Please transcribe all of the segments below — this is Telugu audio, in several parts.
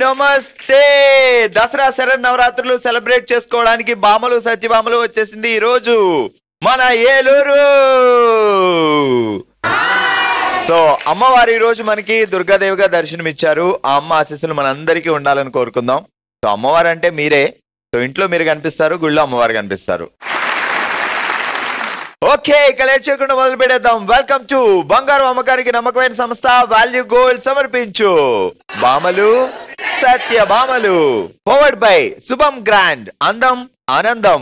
నమస్తే. దసరా శరన్నవరాత్రులు సెలబ్రేట్ చేసుకోవడానికి బామలు సత్యభామలు వచ్చేసింది ఈ రోజు మన ఏలూరు. సో అమ్మవారు ఈ రోజు మనకి దుర్గాదేవిగా దర్శనమిచ్చారు. ఆ అమ్మ ఆశీస్సులు మనందరికీ ఉండాలని కోరుకుందాం. సో అమ్మవారు అంటే మీరే. సో ఇంట్లో మీరు కనిపిస్తారు, గుళ్ళో అమ్మవారు కనిపిస్తారు. ఓకే, ఇక లేట్ చేయకుండా మొదలు పెడేద్దాం. వెల్కమ్ టు బంగారు అమ్మకానికి నమ్మకమైన సంస్థ వాల్యూ గోల్డ్ సమర్పించు బామలు సత్యభామలు. పవర్డ్ బై శుభం గ్రాండ్, అందం ఆనందం.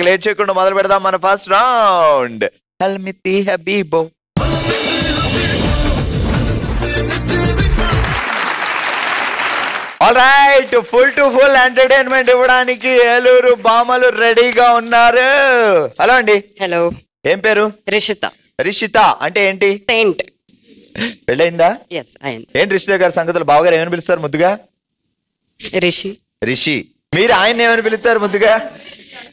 లేట్ చేయకుండా మొదలు పెడదాం మన ఫస్ట్ రౌండ్. హల్మితి హబీబో. Alright, full to full entertainment ఇవ్వడానికి ఏలూరు బామలు రెడీగా ఉన్నారు. హలో అండి. హలో. ఏం పేరు? రిషిత. రిషిత అంటే ఏంటి? పెయింట్. పెళ్ళయిందా? ఏంటి రిషిత గారి సంగతులు? బావగారు ఏమని పిలుస్తారు ముద్దుగా? రిషి. రిషి. మీరు ఆయన ఏమని పిలుస్తారు ముద్దుగా?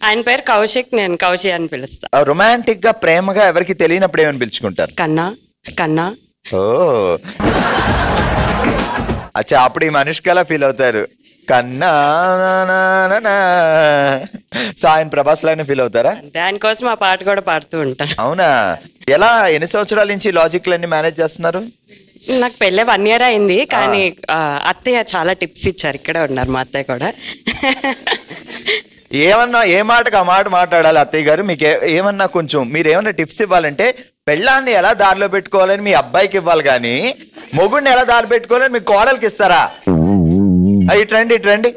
ఆయన పేరు కౌశిక్, నేను కౌశి అని పిలుస్తా. రొమాంటిక్ గా ప్రేమగా ఎవరికి తెలియనప్పుడు ఏమని పిలుచుకుంటారు? కన్నా. కన్నా. ఓ అచ్చా, అప్పుడు ఈ మనిషికి ఎలా ఫీల్ అవుతారు? కన్నా. సో ఆయన ప్రభాస్ లాగానే ఫీల్ అవుతారా? దానికోసం ఆ పాట కూడా పాడుతూ ఉంటాను. అవునా? ఎలా, ఎన్ని సంవత్సరాల నుంచి లాజిక్లన్నీ మేనేజ్ చేస్తున్నారు? నాకు పెళ్ళే 1 year అయింది, కానీ అత్తయ్య చాలా టిప్స్ ఇచ్చారు. ఇక్కడే ఉన్నారు మా అత్తయ్య కూడా. ఏమన్నా ఏ మాటకు ఆ మాట మాట్లాడాలి అత్తయ్య గారు. మీకు ఏమన్నా కొంచెం మీరు ఏమన్నా టిప్స్ ఇవ్వాలంటే పెళ్ళాన్ని ఎలా దారిలో పెట్టుకోవాలని మీ అబ్బాయికి ఇవ్వాలి, కానీ మొగుడిని ఎలా దారి పెట్టుకోవాలని మీ కోడలికి ఇస్తారా? ఇట్రండి ఇట్రండి.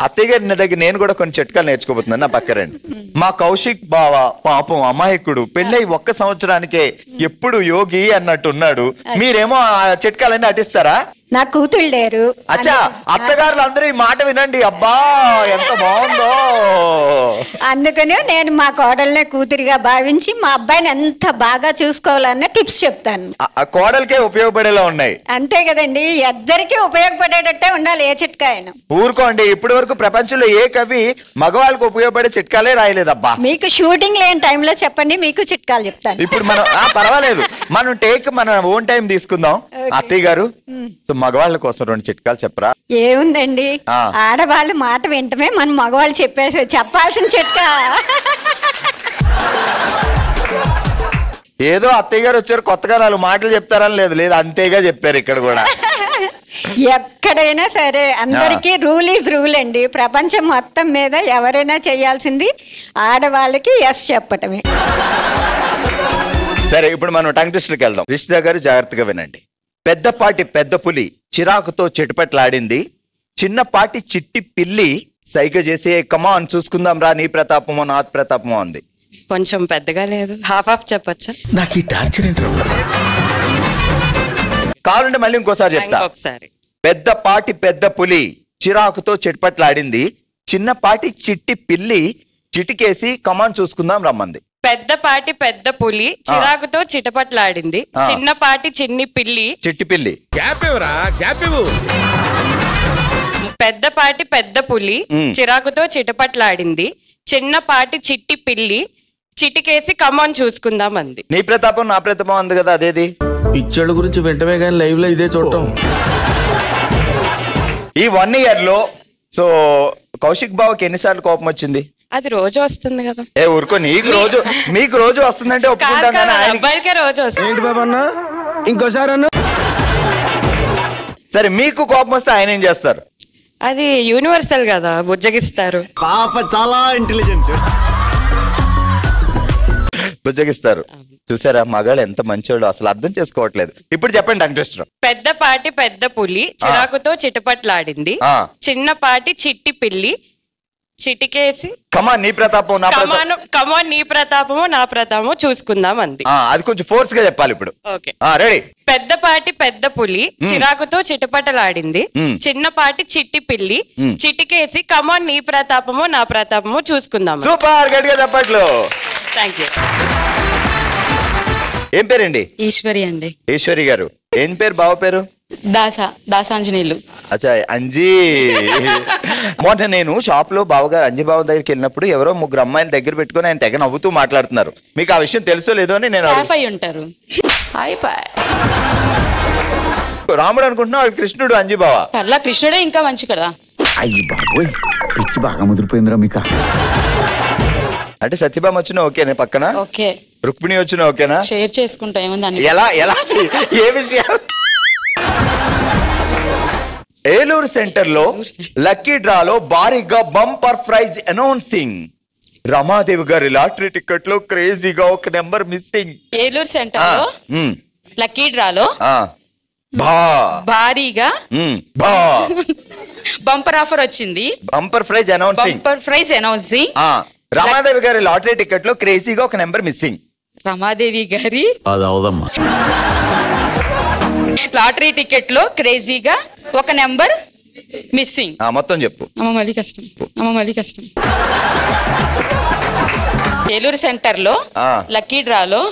అత్తయ్య గారి దగ్గర నేను కూడా కొన్ని చిట్కాలు నేర్చుకోబోతున్నాను. నా పక్కరండి. మా కౌశిక్ బావ పాపం అమాయకుడు, పెళ్ళై 1 సంవత్సరానికే ఎప్పుడు యోగి అన్నట్టున్నాడు. మీరేమో ఆ చిట్కాలన్నీ అటిస్తారా? నా కూతుళ్ళు లేరు. అచ్చా, అత్తగారులు అందరూ ఈ మాట వినండి. అబ్బా ఎంత బాగుందో. అందుకనే నేను మా కోడల్నే కూతురిగా భావించి మా అబ్బాయిని ఎంత బాగా చూసుకోవాలన్న టిప్స్ చెప్తాను. కోడలకే ఉపయోగపడేలా ఉన్నాయి. అంతే కదండి, ఇద్దరికి ఉపయోగపడేటట్టే ఉండాలి ఏ చిట్కా అయినా. ఊరుకోండి, ఇప్పటి వరకు ప్రపంచంలో ఏ కవి మగవాళ్ళకి ఉపయోగపడే చిట్కాలే రాయలేదబ్బా. మీకు షూటింగ్ లేని టైంలో చెప్పండి, మీకు చిట్కాలు చెప్తాను. ఇప్పుడు మనం పర్వాలేదు, మనం మన ఓన్ టైం తీసుకుందాం. అత్తయ్య గారు, సో మగవాళ్ళ కోసం 2 చిట్కాలు చెప్పరా? ఏముందండి, ఆడవాళ్ళు మాట వింటమే మన మగవాళ్ళు చెప్పాల్సిన చిట్కా. ఏదో అత్తయ్య గారు వచ్చారు కొత్తగా 4 మాటలు చెప్తారని లేదు, లేదు అంతేగా చెప్పారు ఇక్కడ కూడా. ఎక్కడైనా సరే అందరికీ రూల్ ఈజ్ రూల్ అండి. ప్రపంచం మొత్తం మీద ఎవరైనా చేయాల్సింది ఆడవాళ్ళకి ఎస్ చెప్పటమే. సరే, ఇప్పుడు మనం టంగ్ ట్విస్టర్కి వెళ్దాం. రిషిత గారు జాగ్రత్తగా వినండి. పెద్దపాటి పెద్ద పులి చిరాకుతో చెట్టుపట్లాడింది, చిన్నపాటి చిట్టి పిల్లి సైగ చేసి కమాన్ చూసుకుందాం రా నీ ప్రతాపమో నా ప్రతాపమో అంది. కొంచెం పెద్దగా లేదు, హాఫ్ చెప్పచ్చా? నాకు ఈ టార్చర్ ఏంటి? కావాలంటే మళ్ళీ ఇంకోసారి చెప్తా. పెద్దపాటి పెద్ద పులి చిరాకుతో చెట్టుపట్లాడింది, చిన్నపాటి చిట్టి పిల్లి చిటికేసి కమాన్ చూసుకుందాం రమ్మంది. పెద్దపాటి పెద్ద పులి చిరాకుతో చిటపట్లాడింది, చిన్నపాటి చిన్ని పిల్లి చిట్టి పిల్లి. పెద్దపాటి పెద్ద పులి చిరాకుతో చిటపట్లాడింది, చిన్నపాటి చిట్టి పిల్లి చిటికేసి కమాన్ చూసుకుందాం అంది. నీ ప్రతాపం నా ప్రతాపం అంది కదా, అదేది? పిచ్చోళ్ళ గురించి వెంటనే కానీ లైవ్ లో ఇదే చూడటం. ఈ 1 year లో సో కౌశిక్ బావకి ఎన్నిసార్లు కోపం వచ్చింది? అది రోజు వస్తుంది కదా. ఊరుకో, మీకు రోజు వస్తుందంటే అబ్బాయికే రోజు వస్తుంది. ఇంకోసారి సరే, మీకు కోపం వస్తే ఆయన ఏం చేస్తారు? అది యూనివర్సల్ కదా, బుజ్జగిస్తారు. పాప చాలా ఇంటెలిజెంట్. బుజ్జగిస్తారు. చూసారా, మగాళ్ళు ఎంత మంచోళ్ళు, అసలు అర్థం చేసుకోవట్లేదు. ఇప్పుడు చెప్పండి టంగ్ ట్విస్టర్. పెద్దపాటి పెద్ద పులి చిరాకుతో చిటపట్లాడింది, చిన్నపాటి చిట్టి పిల్లి చిటికేసి కమాన్ నీ ప్రతాపము నా ప్రతాపము చూసుకుందాం అంది. అది కొంచెం ఫోర్స్ గా చెప్పాలి ఇప్పుడు. Okay, ready. పెద్దపాటి పెద్ద పులి చిరాకుతో చిటపటలాడింది, చిన్నపాటి చిట్టి పిల్లి చిటికేసి కమాన్ నీ ప్రతాపము నా ప్రతాపము చూసుకుందాం. సూపర్, గట్టిగా చెప్పట్లు. Thank you. ఏం పేరండి? ఈశ్వరి అండి. ఈశ్వరి గారు, ఏం పేరు బావ పేరు? దాసాంజనేయులు. అచ్చా, అంజీ. మొన్న నేను షాప్ లో బావగారు అంజీ బావ దగ్గరికి వెళ్ళినప్పుడు ఎవరో 3 అమ్మాయిల దగ్గర పెట్టుకుని ఆయన తెగ నవ్వుతూ మాట్లాడుతున్నారు. మీకు ఆ విషయం తెలుసో లేదో అని నేను ఉంటారు. రాముడు అనుకుంటున్నావు కృష్ణుడు అంజీబావ పర్లా కృష్ణుడే ఇంకా మంచి కదా. అయ్యి బాబోయ్ పిచ్చి బాగా ముదిరిపోయిందిరా మీకు. అంటే సత్యభామ వచ్చినా ఓకేనే పక్కన, ఓకే రుక్మిణి వచ్చినా ఓకేనా? షేర్ చేసుకుంటా ఏముంది. ఎలా ఎలా ఏ విషయాలు? ఏలూరు సెంటర్ లో లక్కీ డ్రాలో భారీగా బంపర్ ప్రైజ్ అనౌన్సింగ్. రమాదేవి గారి లాటరీ టికెట్ లో క్రేజీగా ఒక నెంబర్ మిస్సింగ్. ఏలూరు సెంటర్ లో లక్కీ డ్రాలో భారీగా బంపర్ ఆఫర్ వచ్చింది. Bumper prize announcing. రమాదేవి గారి లాటరీ టికెట్ లో క్రేజీగా ఒక నెంబర్ మిస్సింగ్. రమాదేవి గారి అది అవదమ్మా. లాటరీ టికెట్ లో క్రేజీగా ఒక నెంబర్ మిస్సింగ్. మొత్తం చెప్పు. మళ్ళీ కష్టం. ఏలూరు సెంటర్ లో లక్కీ డ్రాలో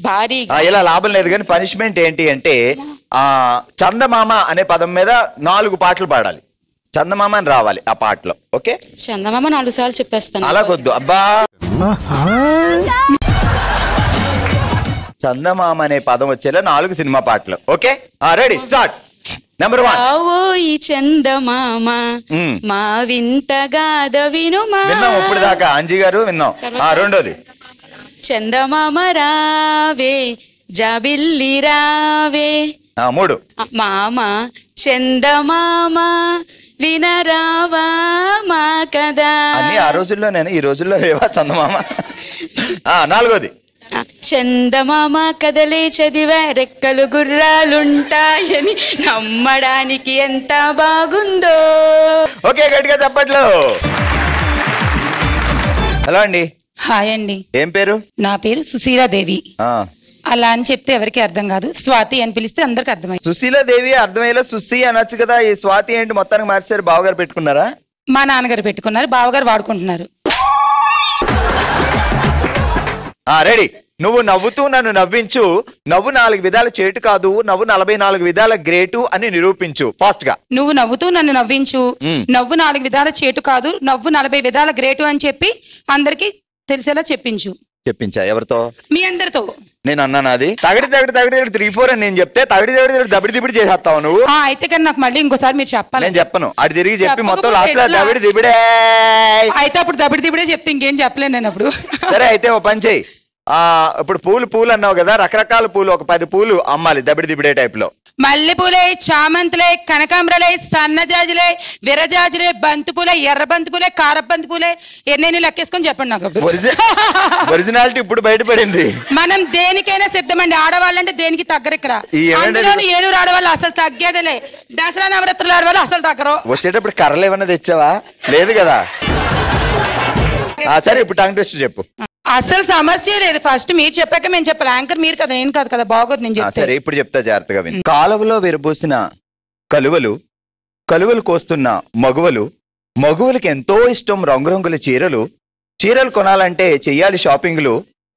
భారీగా ఇలా లాభం లేదు కానీ పనిష్మెంట్ ఏంటి అంటే చందమామ అనే పదం మీద 4 పాటలు పాడాలి. చందమామ అని రావాలి ఆ పాటలో. ఓకే చందమామ 4 సార్లు చెప్పేస్తాను. అలాగొద్దు అబ్బా. చందమామ అనే పదం వచ్చేలా 4 సినిమా పాటలు. Okay ready start. నెంబర్ 1. ఈ చందమామ మా వింతగాథ వినుమా. విన్నాం ఇప్పుడు దాకా అంజీ గారు విన్నాం. రెండోది చందమామ రావే జాబిల్లి రావే. 3 మామ చందమామ వినరావా మా కదా. అన్ని ఆ రోజుల్లో నేను ఈ రోజుల్లో లేవా చందమామ. 4వది చందమామ కదలే చదివా రెక్కలు గుర్రాలుంటాయని నమ్మడానికి ఎంత బాగుందో. ఓకే గట్టిగా చెప్పట్లు. హలో అండి. హాయ్ అండి. ఏం పేరు? నా పేరు సుశీలాదేవి. అలా అని చెప్తే ఎవరికి అర్థం కాదు, స్వాతి అని పిలిస్తే అందరికి అర్థమైంది. సుశీలాదేవి అర్థమయ్యేలా సుశీ అనొచ్చు కదా. ఈ స్వాతి ఏంటి మొత్తానికి మార్చారు? బావగారు పెట్టుకున్నారా? మా నాన్నగారు పెట్టుకున్నారు, బావగారు వాడుకుంటున్నారు. రెడీ. నువ్వు నవ్వుతూ నన్ను నవ్వించు, నవ్వు 4 విధాల చేటు కాదు, నవ్వు 44 విధాల గ్రేటు అని నిరూపించు. ఫాస్ట్ గా. నువ్వు నవ్వుతూ నన్ను నవ్వించు, నవ్వు 4 విధాల చేటు కాదు, నవ్వు 40 విధాల గ్రేటు అని చెప్పి అందరికి తెలిసేలా చెప్పించు. చెప్పించా? ఎవరితో? మీ అందరితో. నేను అన్నాను అది తగడి 3, 4 అని నేను చెప్తే తగడి దబిడి దిబిడి చేసేస్తావు నువ్వు. అయితే కానీ నాకు మళ్ళీ ఇంకోసారి మీరు చెప్పాలి. నేను చెప్పను. అటు తిరిగి చెప్పి మొత్తం లాస్ట్ లో దబిడి దిబిడే. అయితే అప్పుడు దబిడి దిబిడే చెప్తే ఇంకేం చెప్పలేను నేను అప్పుడు. సరే అయితే ఓ పని చెయ్యి. ఇప్పుడు పూలు అన్నావు కదా, రకరకాల పూలు ఒక 10 పూలు అమ్మాలి దబిడి దిబిడే టైప్ లో. మల్లెపూలే, చామంతులే, కనకాంబరలే, సన్నజాజులే, విరజాజులే, బంతిపూలే, ఎర్ర బంతిపూలే, కార బంతిపూలే, ఎన్నెన్ని లెక్కేసుకొని చెప్పండి నాకు. ఒరిజినాలిటీ ఇప్పుడు బయటపడింది. మనం దేనికైనా సిద్ధమండి. ఆడవాళ్ళంటే దేనికి తగ్గరు ఇక్కడ. ఏలూరు ఆడవాళ్ళు అసలు తగ్గేదిలే. దసరా నవరాత్రులు ఆడవాళ్ళు అసలు తగ్గరు. వచ్చేటప్పుడు కర్రలు ఏమన్నా తెచ్చావా? లేదు కదా. సరే ఇప్పుడు టంగ్ ట్విస్ట్ చెప్పు. అసలు సమస్య లేదు. ఫస్ట్ మీరు చెప్పాక మేము చెప్పాలి. యాంకర్ మీరు కదా, నేను కాదు కదా. బాగోదు నేను చెప్తా. సరే ఇప్పుడు చెప్తా జాగ్రత్తగా విను. కాలువలో విరబోసిన కలువలు, కలువలు కోస్తున్న మగువలకి ఎంతో ఇష్టం రంగురంగుల చీరలు కొనాలంటే చెయ్యాలి షాపింగ్లు,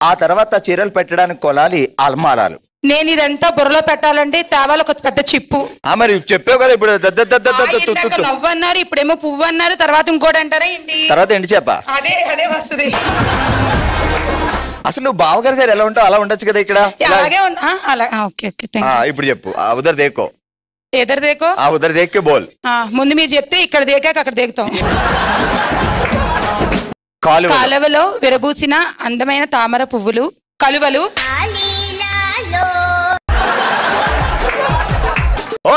ఆ తర్వాత చీరలు పెట్టడానికి కొనాలి అల్మారాలు. నేను ఇదంతా బుర్రలో పెట్టాలంటే తేవాలి ఒక పెద్ద చిప్పు. మరి చెప్పావు కదా ఇప్పుడు నవ్వు అన్నారు, ఇప్పుడేమో పువ్వు అన్నారు, తర్వాత ఇంకోటి అంటారా ఏంటి? తర్వాత ఏంటి చెప్పా? అదే వస్తుంది. అసలు నువ్వు బావగారి గారు ఎలా ఉంటావు అలా ఉండొచ్చు కదా ఇక్కడ. అలాగే ఇప్పుడు చెప్పు. ఉదర్ దేకో. ఎదర్ దేకో. ఉదర్ దేకే బోల్. ముందు మీరు చెప్తే ఇక్కడ దేకాక అక్కడ దేకుతాం. కాలువలో విరబూసిన అందమైన తామర పువ్వులు, కలువలు.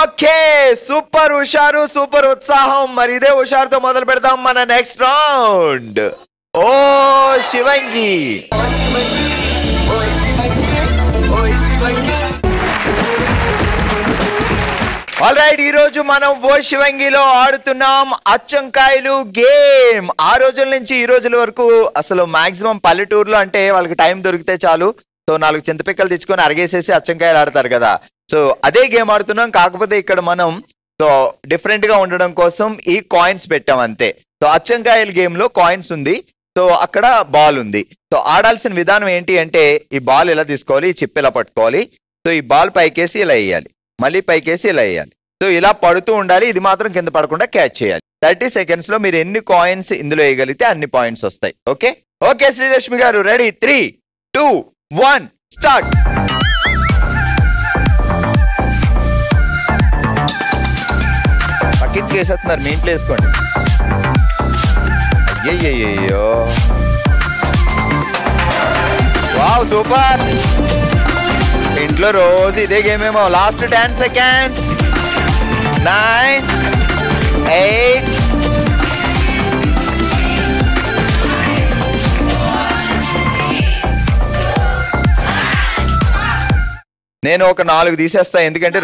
ఓకే సూపర్ హుషారు, సూపర్ ఉత్సాహం. మరి ఇదే హుషారుతో మొదలు పెడదాం మన నెక్స్ట్ రౌండ్. ఓ శివంగి. ఆల్ రైట్, ఈ రోజు మనం ఓ శివంగిలో ఆడుతున్నాం అచ్చంకాయలు గేమ్. ఆ రోజుల నుంచి ఈ రోజుల వరకు అసలు మాక్సిమం పల్లెటూరులో అంటే వాళ్ళకి టైం దొరికితే చాలు, సో 4 చింతపిక్కలు తెచ్చుకొని అరగేసేసి అచ్చంకాయలు ఆడతారు కదా. సో అదే గేమ్ ఆడుతున్నాం. కాకపోతే ఇక్కడ మనం సో డిఫరెంట్ గా ఉండడం కోసం ఈ కాయిన్స్ పెట్టాం అంతే. సో అచ్చంకాయల గేమ్ లో కాయిన్స్ ఉంది, సో అక్కడ బాల్ ఉంది. సో ఆడాల్సిన విధానం ఏంటి అంటే ఈ బాల్ ఇలా తీసుకోవాలి, ఈ చిప్ ఇలా పట్టుకోవాలి. సో ఈ బాల్ పైకేసి ఇలా వేయాలి, మళ్ళీ పైకేసి ఇలా వేయాలి. సో ఇలా పడుతూ ఉండాలి, ఇది మాత్రం కింద పడకుండా క్యాచ్ చేయాలి. 30 seconds లో మీరు ఎన్ని కాయిన్స్ ఇందులో వేయగలిగితే అన్ని పాయింట్స్ వస్తాయి. ఓకే శ్రీలక్ష్మి గారు రెడీ? 3, 2, 1 స్టార్ట్. పక్కింటికి వేసేస్తున్నారు, మీ ఇంట్లో వేసుకోండి. అయ్యయ్యో, వావ్ సూపర్. ఇంట్లో రోజు ఇదే గేమ్ ఏమో. Last 10 seconds. 9, 8. నేను ఒక 4 తీసేస్తా, ఎందుకంటే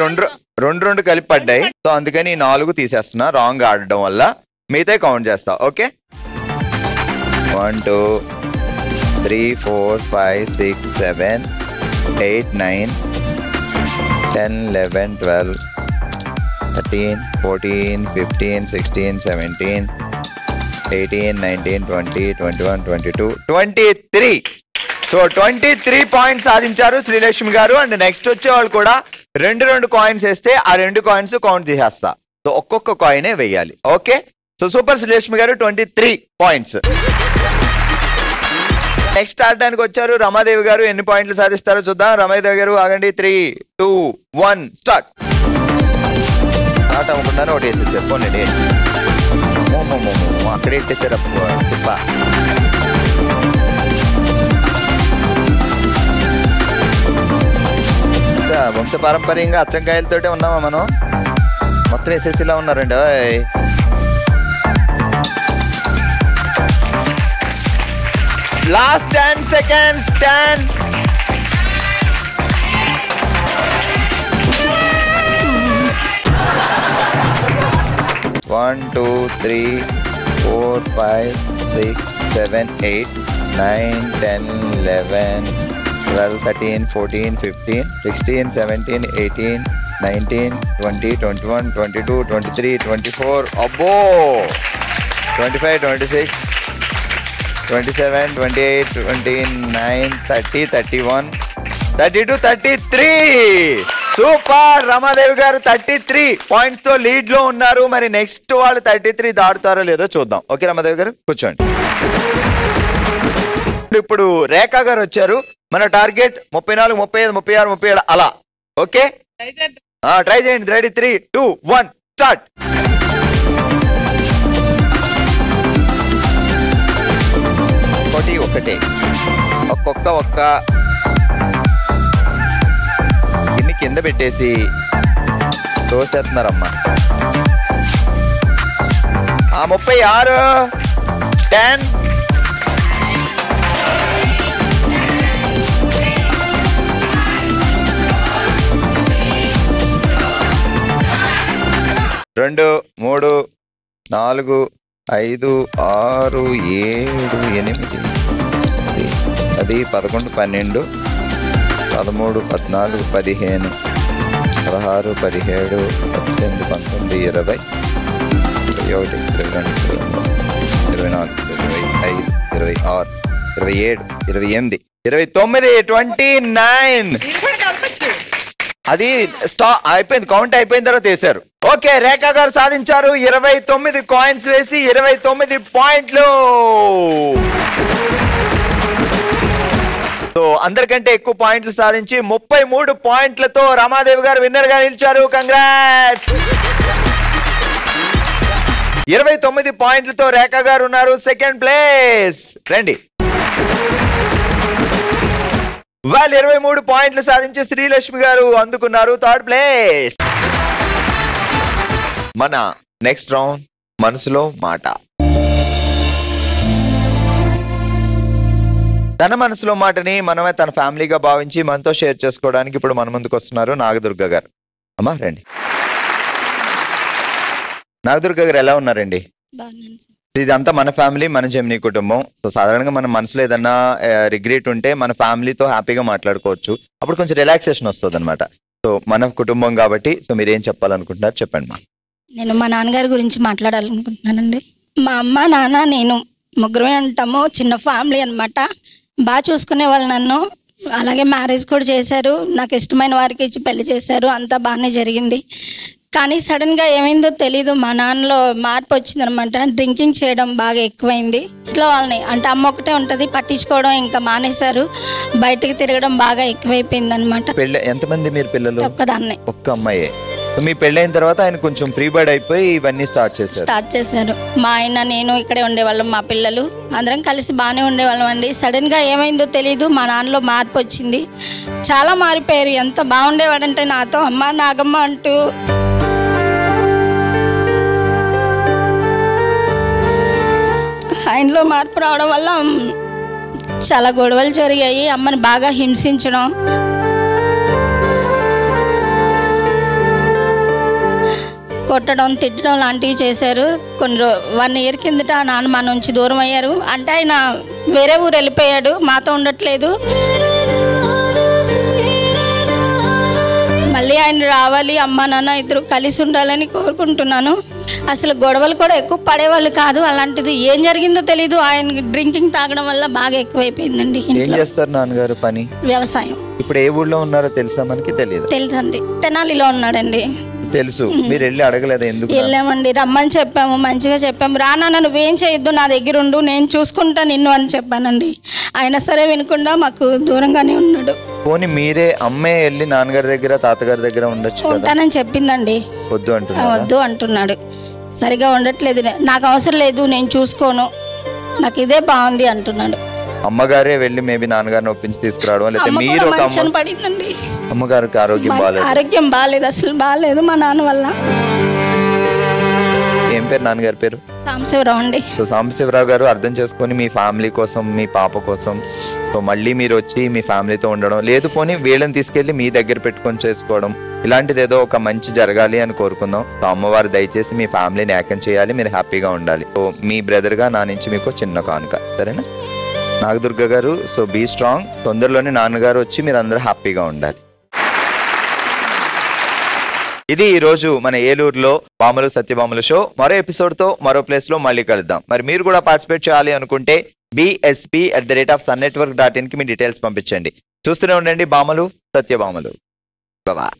రెండు కలిపి పడ్డాయి. సో అందుకని 4 తీసేస్తున్నా రాంగ్ ఆడడం వల్ల. మిగతా కౌంట్ చేస్తా. ఓకే, 1 2 3 4 5 6 7 8 9 10 11 12 13 14 15 16 17 18 19 20 21 22 23. సో 23 పాయింట్స్ సాధించారు శ్రీలక్ష్మి గారు. అండ్ నెక్స్ట్ వచ్చే వాళ్ళు కూడా 2 కాయిన్స్ వేస్తే ఆ 2 కాయిన్స్ కౌంట్ చేసేస్తా. సో ఒక్కొక్క కాయినే వేయాలి. ఓకే, సో సూపర్ శ్రీలక్ష్మి గారు 23 పాయింట్స్. నెక్స్ట్ ఆడడానికి వచ్చారు రమాదేవి గారు. ఎన్ని పాయింట్లు సాధిస్తారో చూద్దాం. రమాదేవి గారు ఆగండి. 3 2 1 స్టార్ట్. స్టార్ట్ అవ్వకుండానే ఒకటి వేసేసారు. పోనండి, అక్కడే ఎట్టేసారు చెప్ప. వంశపారంపర్యంగా అచ్చంకాయలతోటే ఉన్నామా మనం? మొత్తం ఎస్ఎస్సీలో ఉన్నారండి. Last 10 seconds. 10 1 2 3 4 5 6 7 8 9 10 11 12 13 14 15 16 17 18 19 20 21 22 23 24. అబ్బో, 25 26 27 28 29 30 31 32 33. సూపర్. రమాదేవి గారు 33 పాయింట్స్ తో లీడ్ లో ఉన్నారు. మరి నెక్స్ట్ వాళ్ళు 33 దాటుతారో లేదో చూద్దాం. ఓకే రమాదేవి గారు కూర్చోండి. ఇప్పుడు రేఖా గారు వచ్చారు. మన టార్గెట్ 34 35 36 37 అలా. ఓకే, ట్రై చేయండి. Ready 3 2 1 start. ఒకటే ఒక్క ఇన్ని కింద పెట్టేసి తోసేస్తున్నారమ్మా. 36 10 2 3 4 5 6 7 8 10 11 12 13 14 15 16 17 18 19 20 21 22 23 24 25 26 27 28 29. అది అయిపోయింది, కౌంట్ అయిపోయిన తర్వాత వేశారు. ఓకే, రేఖా గారు సాధించారు 29 కాయిన్స్ వేసి 29 పాయింట్లు. సో అందరికంటే ఎక్కువ పాయింట్లు సాధించి 33 పాయింట్లతో రమాదేవి గారు విన్నర్ గా నిలిచారు. కంగ్రాట్స్. 29 పాయింట్లతో రేఖా గారు ఉన్నారు సెకండ్ ప్లేస్. రండి. వాళ్ళు 23 పాయింట్లు సాధించి శ్రీలక్ష్మి గారు అందుకున్నారు థర్డ్ ప్లేస్. మన నెక్స్ట్ రౌండ్ మనసులో మాట. తన మనసులో మాటని మనమే తన ఫ్యామిలీగా భావించి మనతో షేర్ చేసుకోవడానికి ఇప్పుడు మన ముందుకు వస్తున్నారు నాగదుర్గ గారు. అమ్మా రండి. నాగదుర్గ గారు ఎలా ఉన్నారండి? ఇదంతా మన ఫ్యామిలీ, మన జెమినీ కుటుంబం. సో సాధారణంగా మన మనసులో ఏదన్నా రిగ్రెట్ ఉంటే మన ఫ్యామిలీతో హ్యాపీగా మాట్లాడుకోవచ్చు. అప్పుడు కొంచెం రిలాక్సేషన్ వస్తుంది అనమాట. సో మన కుటుంబం కాబట్టి సో మీరు ఏం చెప్పాలనుకుంటున్నారు చెప్పండి మా. నేను మా నాన్నగారి గురించి మాట్లాడాలనుకుంటున్నానండి. మా అమ్మ నాన్న నేను ముగ్గురమే ఉంటాము. చిన్న ఫ్యామిలీ అనమాట. బాగా చూసుకునే వాళ్ళు నన్ను. అలాగే మ్యారేజ్ కూడా చేశారు. నాకు ఇష్టమైన వారికి ఇచ్చి పెళ్లి చేశారు. అంతా బాగానే జరిగింది. కానీ సడన్గా ఏమైందో తెలీదు, మా నాన్నలో మార్పు వచ్చిందనమాట. డ్రింకింగ్ చేయడం బాగా ఎక్కువైంది. ఇంట్లో వాళ్ళని అంటే అమ్మ ఒకటే ఉంటుంది, పట్టించుకోవడం ఇంకా మానేశారు. బయటకు తిరగడం బాగా ఎక్కువైపోయింది అనమాట. ఎంతమంది మీరు పిల్లలు? ఒక్కదాన్నే. ఒక్క అమ్మాయి. మీ పెళ్ళైన తర్వాత ఆయన కొంచెం ఫ్రీ బర్డ్ అయిపోయి ఇవన్నీ స్టార్ట్ చేశారు. మా ఆయన నేను ఇక్కడే ఉండేవాళ్ళం, మా పిల్లలు అందరం కలిసి బాగానే ఉండేవాళ్ళం అండి. సడన్ గా ఏమైందో తెలీదు, మా నాన్నలో మార్పు వచ్చింది. చాలా మారిపోయారు. ఎంత బాగుండేవాడంటే నాతో అమ్మ నాగమ్మ అంటూ. ఆయనలో మార్పు రావడం వల్ల చాలా గొడవలు జరిగాయి. అమ్మని బాగా హింసించడం, కొట్టడం, తిట్టడం లాంటివి చేశారు. 1 year కిందట నాన్న మా నుంచి దూరం అయ్యారు. అంటే ఆయన వేరే ఊరు వెళ్ళిపోయాడు, మాతో ఉండట్లేదు. మళ్ళీ ఆయన రావాలి, అమ్మ నాన్న ఇద్దరు కలిసి ఉండాలని కోరుకుంటున్నాను. అసలు గొడవలు కూడా ఎక్కువ పడేవాళ్ళు కాదు. అలాంటిది ఏం జరిగిందో తెలీదు. ఆయన డ్రింకింగ్ తాగడం వల్ల బాగా ఎక్కువైపోయిందండి. ఏం చేస్తారు నాన్నగారు పని? వ్యవసాయం. ఇప్పుడు ఏ ఊళ్ళో ఉన్నారో తెలుసా మనకి? తెలుసండి, తెనాలిలో ఉన్నాడండి. తెలుసు. మీరు వెళ్ళి అడగలేదు ఎందుకు? వెళ్ళామండి, రమ్మని చెప్పాము, మంచిగా చెప్పాము. రానా నువ్వేం చేయొద్దు, నా దగ్గర ఉండు, నేను చూసుకుంటా నిన్ను అని చెప్పానండి. అయినా సరే వినకుండా మాకు దూరంగానే ఉన్నాడు. పోనీ మీరే అమ్మే వెళ్ళి నాన్నగారి దగ్గర తాతగారి దగ్గర ఉండొచ్చు కదా? ఉంటానని చెప్పిందండి. వద్దు అంటున్నాడు. సరిగా ఉండట్లేదు, నాకు అవసరం లేదు, నేను చూసుకోను, నాకు ఇదే బాగుంది అంటున్నాడు. అమ్మగారే వెళ్ళి మేబీ నాన్నగారిని ఒప్పించి తీసుకురావడం, లేకపోతే మీరు పడిందండి. అమ్మగారికి ఆరోగ్యం బాగాలేదు, అసలు బాగాలేదు మా నాన్న వల్ల. ఏం పేరు నాన్నగారి పేరు? సాంబశివరావు అండి. సో సాంబశివరావు గారు అర్థం చేసుకొని మీ ఫ్యామిలీ కోసం, మీ పాప కోసం సో మళ్ళీ మీరు వచ్చి మీ ఫ్యామిలీతో ఉండడం, లేదు పోనీ వీళ్ళని తీసుకెళ్లి మీ దగ్గర పెట్టుకొని చేసుకోవడం, ఇలాంటిది ఏదో ఒక మంచి జరగాలి అని కోరుకుందాం. సో అమ్మవారు దయచేసి మీ ఫ్యామిలీని ఏకం చేయాలి, మీరు హ్యాపీగా ఉండాలి. సో మీ బ్రదర్ గా నా నుంచి మీకు చిన్న కానుక, సరేనా? నాగదుర్గ గారు, సో బీ స్ట్రాంగ్. తొందరలోనే నాన్నగారు వచ్చి మీరు అందరూ హ్యాపీగా ఉండాలి. ఇది ఈ రోజు మన ఏలూరులో బామలు సత్యభామలు షో. మరో ఎపిసోడ్ తో మరో ప్లేస్ లో మళ్ళీ కలుద్దాం. మరి మీరు కూడా పార్టిసిపేట్ చేయాలి అనుకుంటే bsp@sunnetwork.in కి మీ డీటెయిల్స్ పంపించండి. చూస్తూనే ఉండండి బామలు సత్యభామలు. బాయ్.